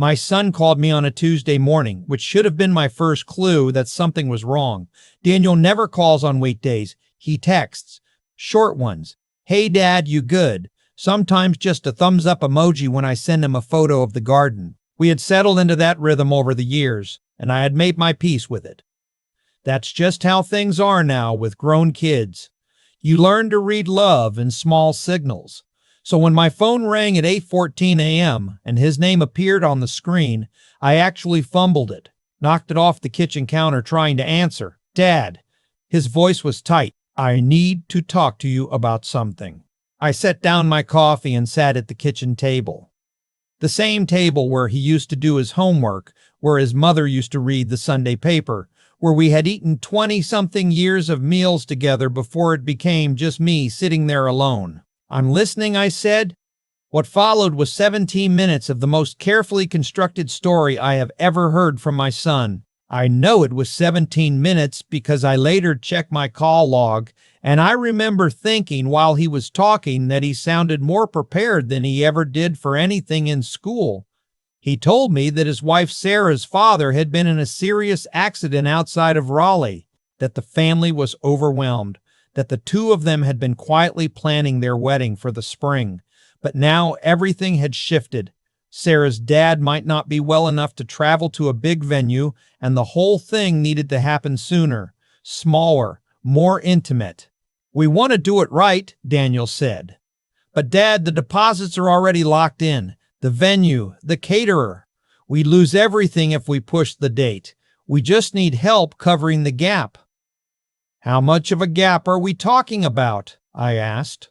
My son called me on a Tuesday morning, which should have been my first clue that something was wrong. Daniel never calls on weekdays. He texts. Short ones. Hey Dad, you good? Sometimes just a thumbs up emoji when I send him a photo of the garden. We had settled into that rhythm over the years, and I had made my peace with it. That's just how things are now with grown kids. You learn to read love in small signals. So when my phone rang at 8:14 a.m. and his name appeared on the screen, I actually fumbled it, knocked it off the kitchen counter trying to answer. Dad. His voice was tight. I need to talk to you about something. I set down my coffee and sat at the kitchen table. The same table where he used to do his homework, where his mother used to read the Sunday paper, where we had eaten 20-something years of meals together before it became just me sitting there alone. I'm listening, I said. What followed was 17 minutes of the most carefully constructed story I have ever heard from my son. I know it was 17 minutes because I later checked my call log, and I remember thinking while he was talking that he sounded more prepared than he ever did for anything in school. He told me that his wife Sarah's father had been in a serious accident outside of Raleigh, that the family was overwhelmed, that the two of them had been quietly planning their wedding for the spring. But now everything had shifted. Sarah's dad might not be well enough to travel to a big venue, and the whole thing needed to happen sooner, smaller, more intimate. We want to do it right, Daniel said. But Dad, the deposits are already locked in. The venue, the caterer. We'd lose everything if we pushed the date. We just need help covering the gap. How much of a gap are we talking about? I asked.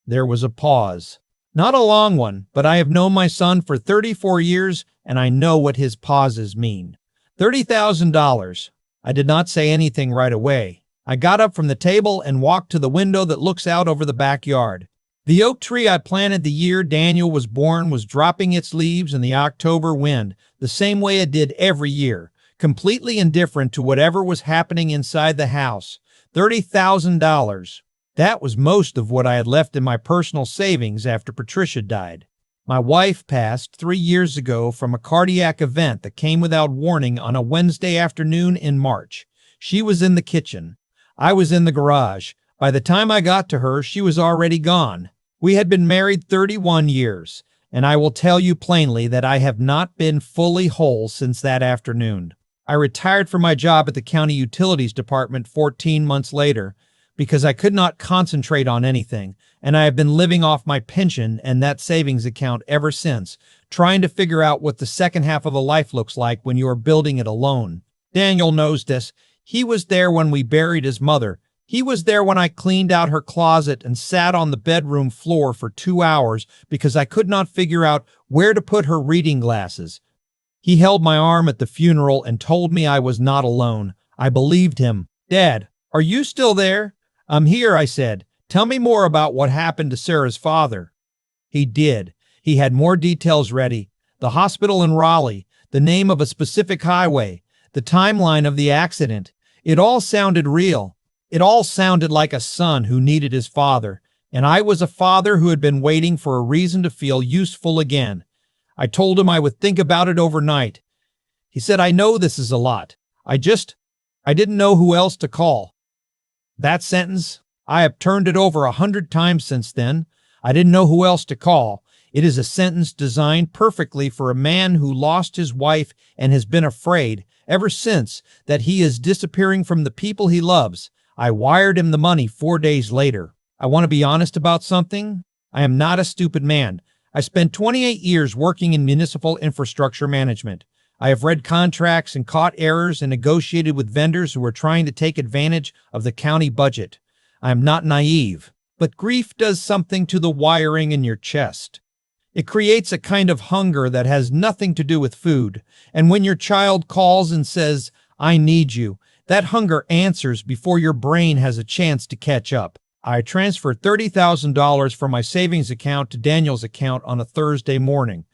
There was a pause. Not a long one, but I have known my son for 34 years, and I know what his pauses mean. $30,000. I did not say anything right away. I got up from the table and walked to the window that looks out over the backyard. The oak tree I planted the year Daniel was born was dropping its leaves in the October wind, the same way it did every year, completely indifferent to whatever was happening inside the house. $30,000. That was most of what I had left in my personal savings after Patricia died. My wife passed 3 years ago from a cardiac event that came without warning on a Wednesday afternoon in March. She was in the kitchen. I was in the garage. By the time I got to her, she was already gone. We had been married 31 years, and I will tell you plainly that I have not been fully whole since that afternoon. I retired from my job at the county utilities department 14 months later because I could not concentrate on anything, and I have been living off my pension and that savings account ever since, trying to figure out what the second half of a life looks like when you are building it alone. Daniel knows this. He was there when we buried his mother. He was there when I cleaned out her closet and sat on the bedroom floor for 2 hours because I could not figure out where to put her reading glasses. He held my arm at the funeral and told me I was not alone. I believed him. Dad, are you still there? I'm here, I said. Tell me more about what happened to Sarah's father. He did. He had more details ready. The hospital in Raleigh, the name of a specific highway, the timeline of the accident. It all sounded real. It all sounded like a son who needed his father, and I was a father who had been waiting for a reason to feel useful again. I told him I would think about it overnight. He said, I know this is a lot. I didn't know who else to call. That sentence, I have turned it over 100 times since then. I didn't know who else to call. It is a sentence designed perfectly for a man who lost his wife and has been afraid ever since that he is disappearing from the people he loves. I wired him the money 4 days later. I want to be honest about something. I am not a stupid man. I spent 28 years working in municipal infrastructure management. I have read contracts and caught errors and negotiated with vendors who were trying to take advantage of the county budget. I am not naive, but grief does something to the wiring in your chest. It creates a kind of hunger that has nothing to do with food. And when your child calls and says, I need you, that hunger answers before your brain has a chance to catch up. I transferred $30,000 from my savings account to Daniel's account on a Thursday morning.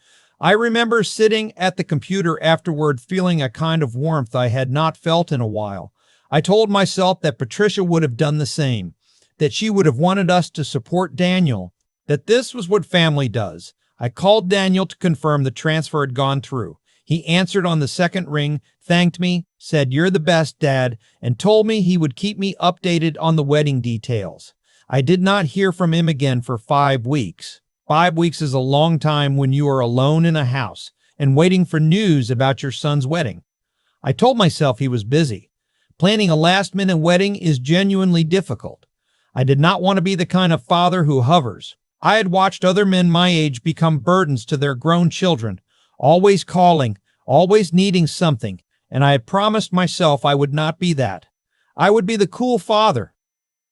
I remember sitting at the computer afterward feeling a kind of warmth I had not felt in a while. I told myself that Patricia would have done the same, that she would have wanted us to support Daniel, that this was what family does. I called Daniel to confirm the transfer had gone through. He answered on the second ring, thanked me, said, "You're the best, Dad," and told me he would keep me updated on the wedding details. I did not hear from him again for 5 weeks. 5 weeks is a long time when you are alone in a house and waiting for news about your son's wedding. I told myself he was busy. Planning a last-minute wedding is genuinely difficult. I did not want to be the kind of father who hovers. I had watched other men my age become burdens to their grown children, always calling, always needing something, and I had promised myself I would not be that. I would be the cool father,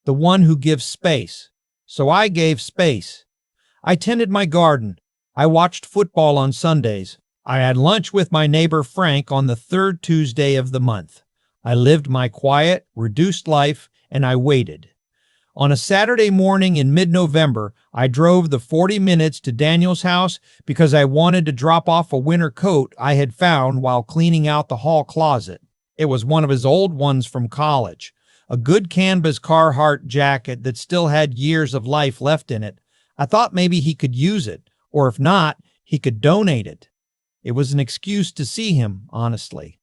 the one who gives space. So I gave space. I tended my garden. I watched football on Sundays. I had lunch with my neighbor Frank on the third Tuesday of the month. I lived my quiet, reduced life, and I waited. On a Saturday morning in mid-November, I drove the 40 minutes to Daniel's house because I wanted to drop off a winter coat I had found while cleaning out the hall closet. It was one of his old ones from college, a good canvas Carhartt jacket that still had years of life left in it. I thought maybe he could use it, or if not, he could donate it. It was an excuse to see him, honestly.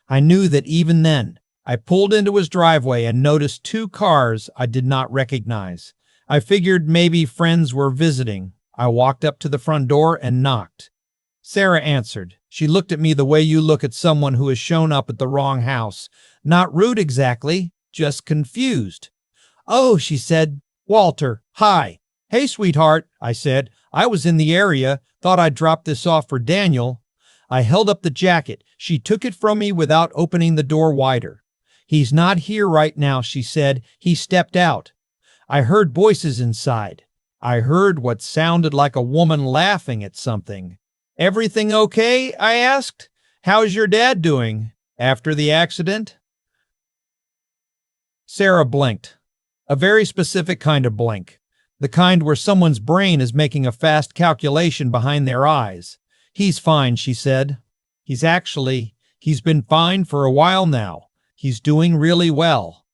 I knew that even then. I pulled into his driveway and noticed 2 cars I did not recognize. I figured maybe friends were visiting. I walked up to the front door and knocked. Sarah answered. She looked at me the way you look at someone who has shown up at the wrong house. Not rude exactly, just confused. "Oh," she said. "Walter, hi." "Hey, sweetheart," I said. "I was in the area. Thought I'd drop this off for Daniel." I held up the jacket. She took it from me without opening the door wider. "He's not here right now," she said. "He stepped out." I heard voices inside. I heard what sounded like a woman laughing at something. "Everything okay?" I asked. "How's your dad doing after the accident?" Sarah blinked. A very specific kind of blink. The kind where someone's brain is making a fast calculation behind their eyes. "He's fine," she said. He's been fine for a while now. He's doing really well."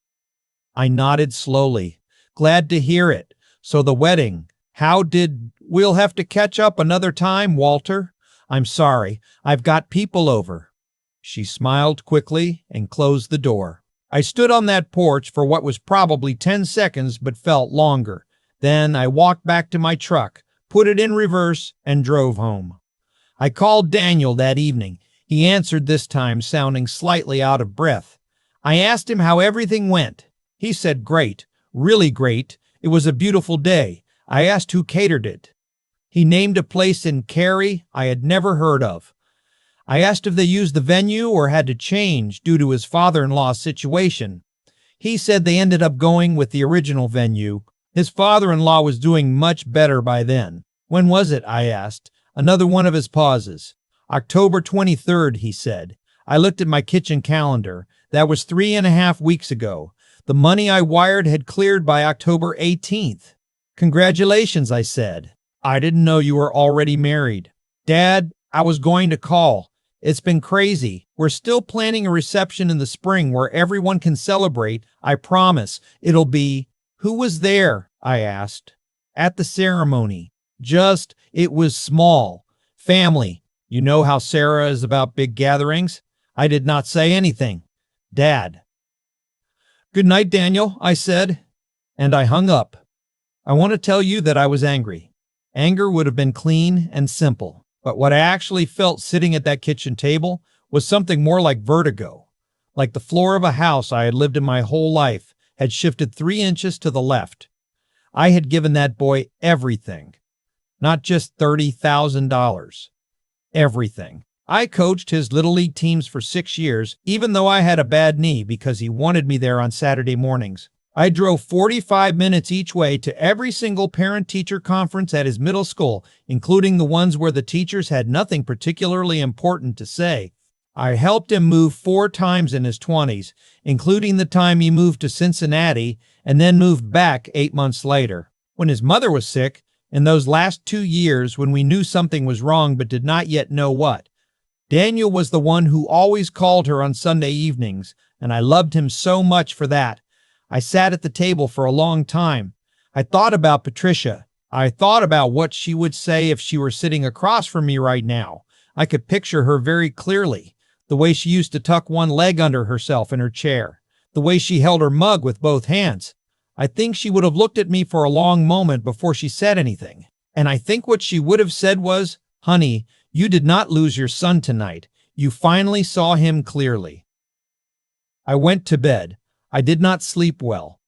I nodded slowly. "Glad to hear it. So the wedding, we'll have to catch up another time, Walter. I'm sorry. I've got people over." She smiled quickly and closed the door. I stood on that porch for what was probably 10 seconds but felt longer. Then I walked back to my truck, put it in reverse, and drove home. I called Daniel that evening. He answered this time, sounding slightly out of breath. I asked him how everything went. He said, "Great, really great. It was a beautiful day." I asked who catered it. He named a place in Cary I had never heard of. I asked if they used the venue or had to change due to his father-in-law's situation. He said they ended up going with the original venue. His father-in-law was doing much better by then. "When was it?" I asked. Another one of his pauses. "October 23rd, he said. I looked at my kitchen calendar. That was 3.5 weeks ago. The money I wired had cleared by October 18th. "Congratulations," I said. "I didn't know you were already married." "Dad, I was going to call. It's been crazy. We're still planning a reception in the spring where everyone can celebrate. I promise. It'll be..." "Who was there?" I asked. "At the ceremony. It was small. Family. You know how Sarah is about big gatherings." I did not say anything. "Dad." "Good night, Daniel," I said, and I hung up. I want to tell you that I was angry. Anger would have been clean and simple, but what I actually felt sitting at that kitchen table was something more like vertigo, like the floor of a house I had lived in my whole life had shifted 3 inches to the left. I had given that boy everything, not just $30,000. Everything. I coached his Little League teams for 6 years, even though I had a bad knee because he wanted me there on Saturday mornings. I drove 45 minutes each way to every single parent-teacher conference at his middle school, including the ones where the teachers had nothing particularly important to say. I helped him move 4 times in his 20s, including the time he moved to Cincinnati and then moved back 8 months later. When his mother was sick, in those last 2 years when we knew something was wrong but did not yet know what, Daniel was the one who always called her on Sunday evenings, and I loved him so much for that. I sat at the table for a long time. I thought about Patricia. I thought about what she would say if she were sitting across from me right now. I could picture her very clearly. The way she used to tuck one leg under herself in her chair. The way she held her mug with both hands. I think she would have looked at me for a long moment before she said anything. And I think what she would have said was, "Honey, you did not lose your son tonight. You finally saw him clearly." I went to bed. I did not sleep well.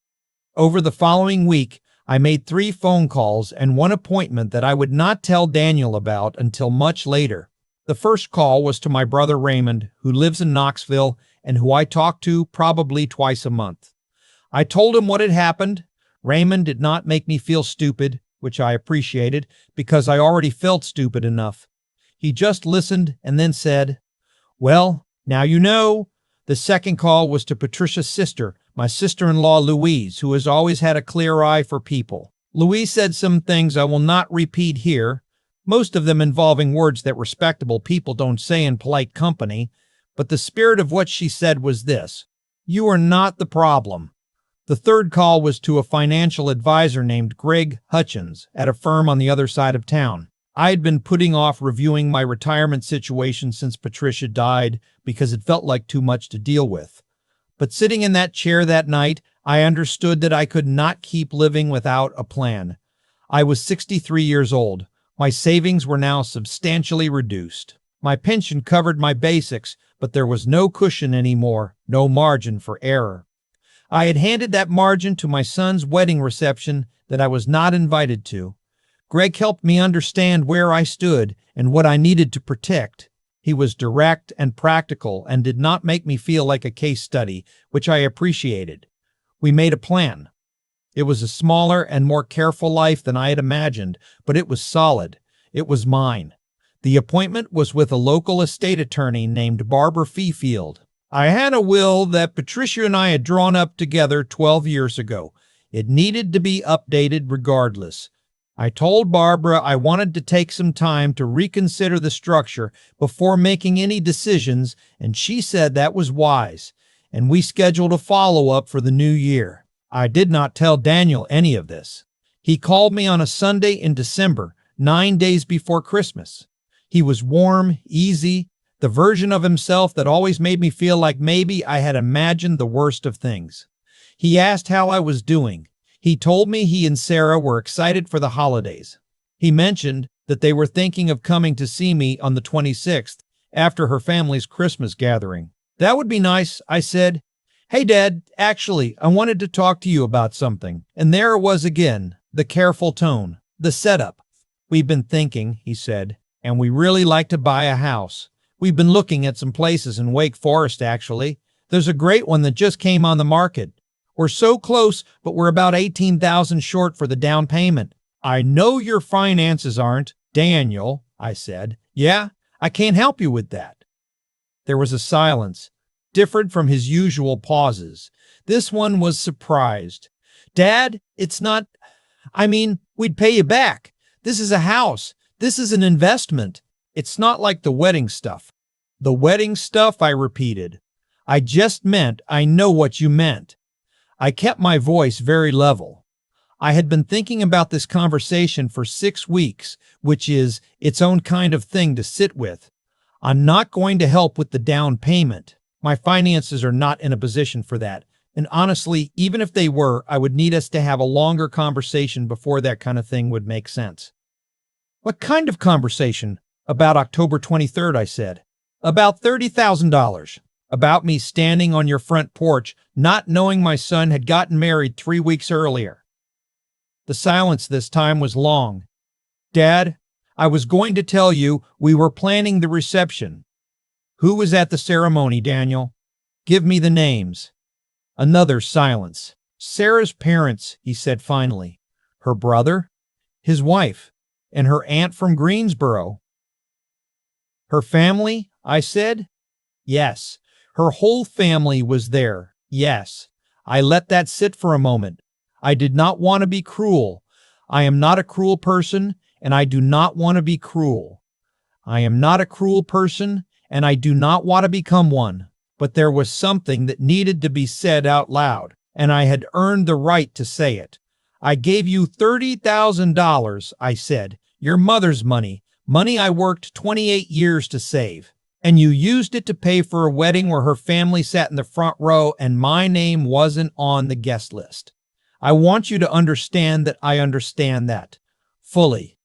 Over the following week, I made 3 phone calls and 1 appointment that I would not tell Daniel about until much later. The first call was to my brother Raymond, who lives in Knoxville and who I talk to probably twice a month. I told him what had happened. Raymond did not make me feel stupid, which I appreciated because I already felt stupid enough. He just listened and then said, "Well, now you know." The second call was to Patricia's sister, my sister-in-law Louise, who has always had a clear eye for people. Louise said some things I will not repeat here, most of them involving words that respectable people don't say in polite company, but the spirit of what she said was this: "You are not the problem." The third call was to a financial advisor named Greg Hutchins at a firm on the other side of town. I had been putting off reviewing my retirement situation since Patricia died because it felt like too much to deal with. But sitting in that chair that night, I understood that I could not keep living without a plan. I was 63 years old. My savings were now substantially reduced. My pension covered my basics, but there was no cushion anymore, no margin for error. I had handed that margin to my son's wedding reception that I was not invited to. Greg helped me understand where I stood and what I needed to protect. He was direct and practical and did not make me feel like a case study, which I appreciated. We made a plan. It was a smaller and more careful life than I had imagined, but it was solid. It was mine. The appointment was with a local estate attorney named Barbara Fifield. I had a will that Patricia and I had drawn up together 12 years ago. It needed to be updated regardless. I told Barbara I wanted to take some time to reconsider the structure before making any decisions, and she said that was wise, and we scheduled a follow-up for the new year. I did not tell Daniel any of this. He called me on a Sunday in December, 9 days before Christmas. He was warm, easy, the version of himself that always made me feel like maybe I had imagined the worst of things. He asked how I was doing. He told me he and Sarah were excited for the holidays. He mentioned that they were thinking of coming to see me on the 26th after her family's Christmas gathering. "That would be nice," I said. "Hey, Dad, actually, I wanted to talk to you about something." And there it was again, the careful tone, the setup. "We've been thinking," he said, "and we really like to buy a house. We've been looking at some places in Wake Forest, actually. There's a great one that just came on the market. We're so close, but we're about $18,000 short for the down payment." "I know your finances aren't, Daniel," I said. "Yeah, I can't help you with that." There was a silence, different from his usual pauses. This one was surprised. "Dad, it's not... we'd pay you back. This is a house. This is an investment. It's not like the wedding stuff." "The wedding stuff," I repeated. "I just meant I know what you meant." I kept my voice very level. I had been thinking about this conversation for 6 weeks, which is its own kind of thing to sit with. I'm not going to help with the down payment. My finances are not in a position for that. And honestly, even if they were, I would need us to have a longer conversation before that kind of thing would make sense. "What kind of conversation?" "About October 23rd, I said. "About $30,000. About me standing on your front porch, not knowing my son had gotten married 3 weeks earlier." The silence this time was long. "Dad, I was going to tell you we were planning the reception." "Who was at the ceremony, Daniel? Give me the names." Another silence. "Sarah's parents," he said finally. "Her brother, his wife, and her aunt from Greensboro." "Her family?" I said. "Yes. Her whole family was there. Yes." I let that sit for a moment. I did not want to be cruel. I am not a cruel person, and I do not want to be cruel. I am not a cruel person, and I do not want to become one. But there was something that needed to be said out loud, and I had earned the right to say it. I gave you $30,000, I said. Your mother's money. Money I worked 28 years to save. And you used it to pay for a wedding where her family sat in the front row and my name wasn't on the guest list. I want you to understand that I understand that. Fully.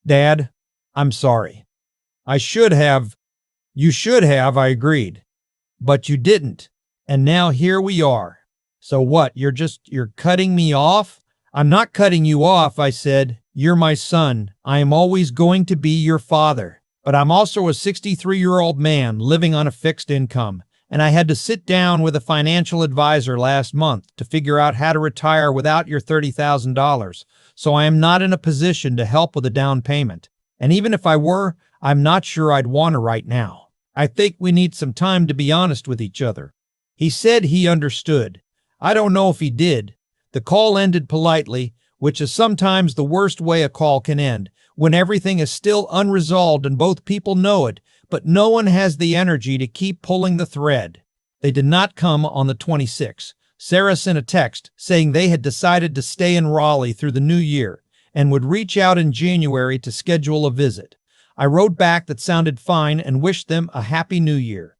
Dad, I'm sorry. You should have, I agreed. But you didn't. And now here we are. So what, you're cutting me off? I'm not cutting you off, I said. You're my son. I am always going to be your father. But I'm also a 63-year-old man living on a fixed income. And I had to sit down with a financial advisor last month to figure out how to retire without your $30,000. So I am not in a position to help with a down payment. And even if I were, I'm not sure I'd want to right now. I think we need some time to be honest with each other. He said he understood. I don't know if he did. The call ended politely, which is sometimes the worst way a call can end, when everything is still unresolved and both people know it, but no one has the energy to keep pulling the thread. They did not come on the 26th. Sarah sent a text saying they had decided to stay in Raleigh through the new year and would reach out in January to schedule a visit. I wrote back that sounded fine and wished them a happy new year.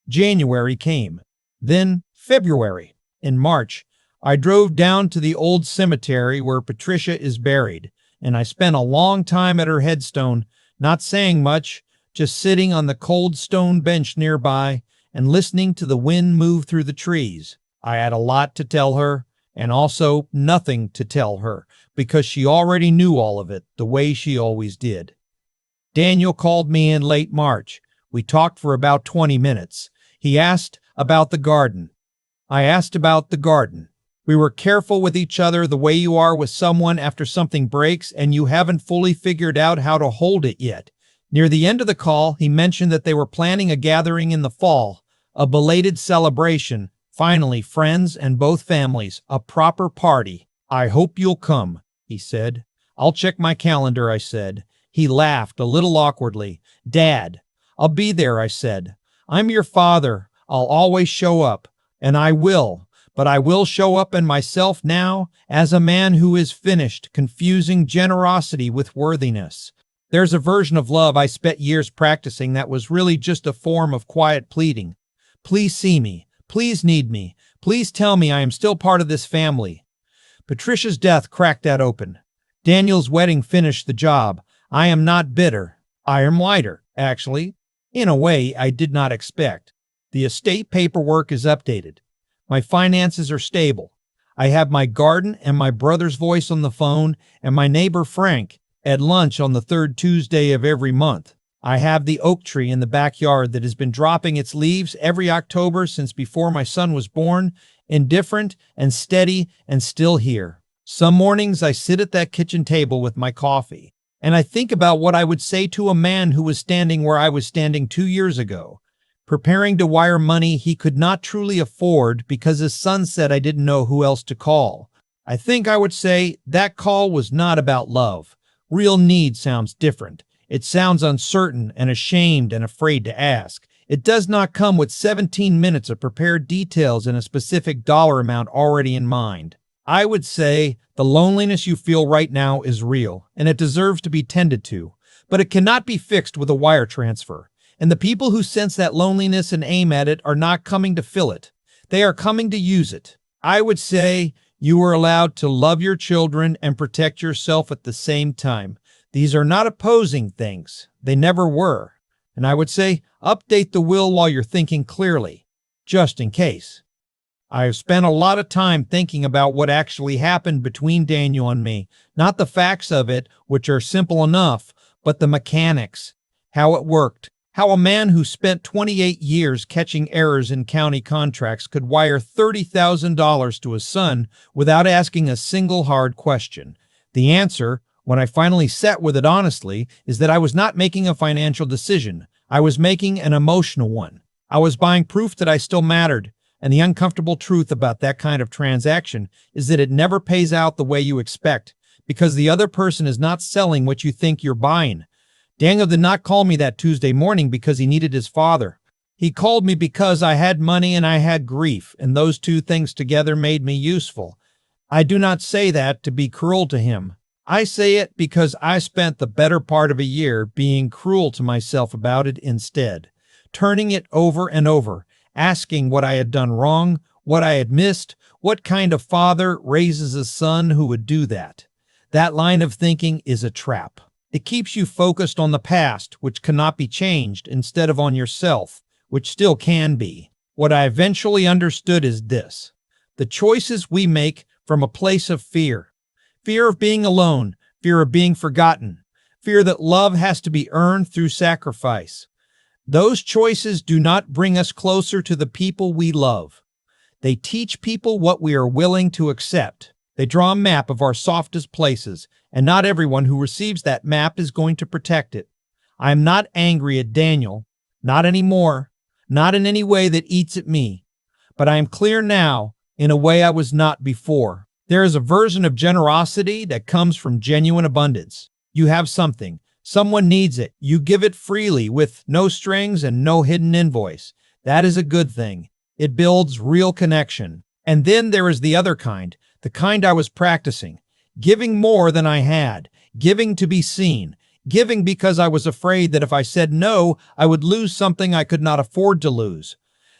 January came. Then February. In March, I drove down to the old cemetery where Patricia is buried, and I spent a long time at her headstone, not saying much, just sitting on the cold stone bench nearby and listening to the wind move through the trees. I had a lot to tell her, and also nothing to tell her, because she already knew all of it, the way she always did. Daniel called me in late March. We talked for about 20 minutes. He asked about the garden. I asked about the garden. We were careful with each other the way you are with someone after something breaks and you haven't fully figured out how to hold it yet. Near the end of the call, he mentioned that they were planning a gathering in the fall, a belated celebration. Finally, friends and both families, a proper party. I hope you'll come, he said. I'll check my calendar, I said. He laughed a little awkwardly. Dad, I'll be there, I said. I'm your father. I'll always show up. And I will. But I will show up in myself now as a man who is finished confusing generosity with worthiness. There's a version of love I spent years practicing that was really just a form of quiet pleading. Please see me. Please need me. Please tell me I am still part of this family. Patricia's death cracked that open. Daniel's wedding finished the job. I am not bitter. I am lighter, actually, in a way I did not expect. The estate paperwork is updated. My finances are stable. I have my garden and my brother's voice on the phone and my neighbor Frank at lunch on the third Tuesday of every month. I have the oak tree in the backyard that has been dropping its leaves every October since before my son was born, indifferent and steady and still here. Some mornings I sit at that kitchen table with my coffee, and I think about what I would say to a man who was standing where I was standing 2 years ago, preparing to wire money he could not truly afford because his son said I didn't know who else to call. I think I would say that call was not about love. Real need sounds different. It sounds uncertain and ashamed and afraid to ask. It does not come with 17 minutes of prepared details and a specific dollar amount already in mind. I would say the loneliness you feel right now is real, and it deserves to be tended to, but it cannot be fixed with a wire transfer. And the people who sense that loneliness and aim at it are not coming to fill it. They are coming to use it. I would say you are allowed to love your children and protect yourself at the same time. These are not opposing things. They never were. And I would say update the will while you're thinking clearly, just in case. I have spent a lot of time thinking about what actually happened between Daniel and me, not the facts of it, which are simple enough, but the mechanics, how it worked, how a man who spent 28 years catching errors in county contracts could wire $30,000 to his son without asking a single hard question. The answer, when I finally sat with it honestly, is that I was not making a financial decision. I was making an emotional one. I was buying proof that I still mattered. And the uncomfortable truth about that kind of transaction is that it never pays out the way you expect, because the other person is not selling what you think you're buying. Daniel did not call me that Tuesday morning because he needed his father. He called me because I had money and I had grief, and those two things together made me useful. I do not say that to be cruel to him. I say it because I spent the better part of a year being cruel to myself about it instead, turning it over and over, asking what I had done wrong, what I had missed, what kind of father raises a son who would do that. That line of thinking is a trap. It keeps you focused on the past, which cannot be changed, instead of on yourself, which still can be. What I eventually understood is this: the choices we make from a place of fear. Fear of being alone, fear of being forgotten, fear that love has to be earned through sacrifice. Those choices do not bring us closer to the people we love. They teach people what we are willing to accept. They draw a map of our softest places, and not everyone who receives that map is going to protect it. I am not angry at Daniel, not anymore, not in any way that eats at me, but I am clear now in a way I was not before. There is a version of generosity that comes from genuine abundance. You have something. Someone needs it. You give it freely with no strings and no hidden invoice. That is a good thing. It builds real connection. And then there is the other kind, the kind I was practicing. Giving more than I had. Giving to be seen. Giving because I was afraid that if I said no, I would lose something I could not afford to lose.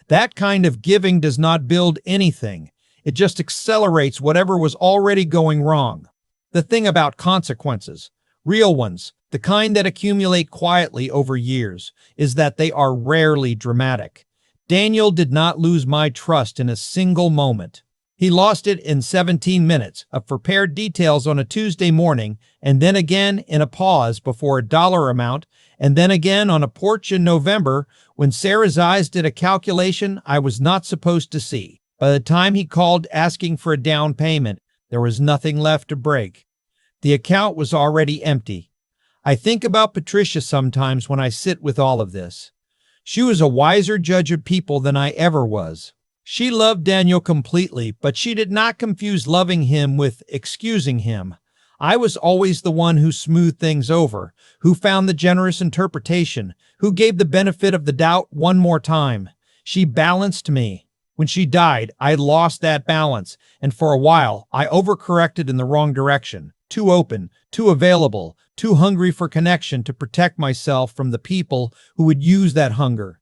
That kind of giving does not build anything. It just accelerates whatever was already going wrong. The thing about consequences, real ones, the kind that accumulate quietly over years, is that they are rarely dramatic. Daniel did not lose my trust in a single moment. He lost it in 17 minutes of prepared details on a Tuesday morning, and then again in a pause before a dollar amount, and then again on a porch in November when Sarah's eyes did a calculation I was not supposed to see. By the time he called asking for a down payment, there was nothing left to break. The account was already empty. I think about Patricia sometimes when I sit with all of this. She was a wiser judge of people than I ever was. She loved Daniel completely, but she did not confuse loving him with excusing him. I was always the one who smoothed things over, who found the generous interpretation, who gave the benefit of the doubt one more time. She balanced me. When she died, I lost that balance, and for a while, I overcorrected in the wrong direction. Too open, too available, too hungry for connection to protect myself from the people who would use that hunger.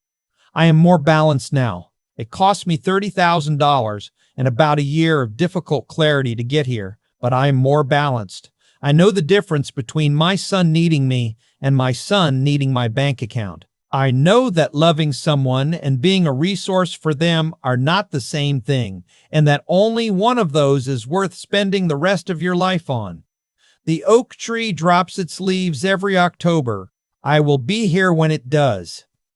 I am more balanced now. It cost me $30,000 and about a year of difficult clarity to get here, but I am more balanced. I know the difference between my son needing me and my son needing my bank account. I know that loving someone and being a resource for them are not the same thing, and that only one of those is worth spending the rest of your life on. The oak tree drops its leaves every October. I will be here when it does.